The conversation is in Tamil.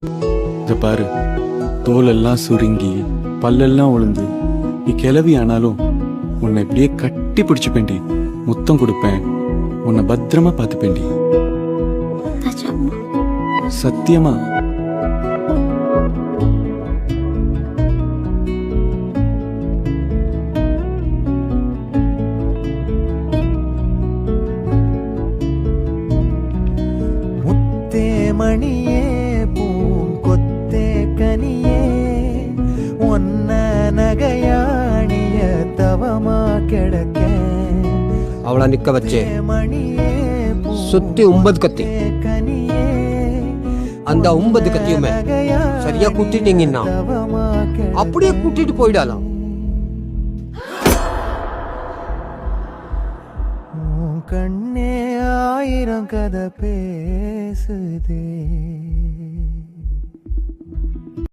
இத பாரு, தோலெல்லாம் சுருங்கி பல்லெல்லாம் உளுந்து நீ கிளவி ஆனாலும் உன்னை இப்படியே கட்டி பிடிச்சுப்பேண்டி, முத்தம் கொடுப்பேன், உன்னை பத்திரமா பார்த்துப்பேண்டி. சத்தியமா. மணியே பூங்கொத்தே கனியே ஒன்ன நகையாணிய தவமா கிடக்க அவளை நிக்க வச்சே சுத்தி 9 கத்தி. அந்த 9 கத்தியுமே சரியா குத்திட்டீங்கன்னா அப்படியே கூட்டிட்டு போயிடலாம். கண்ணே ஆயிரம் கதை பேசுதே.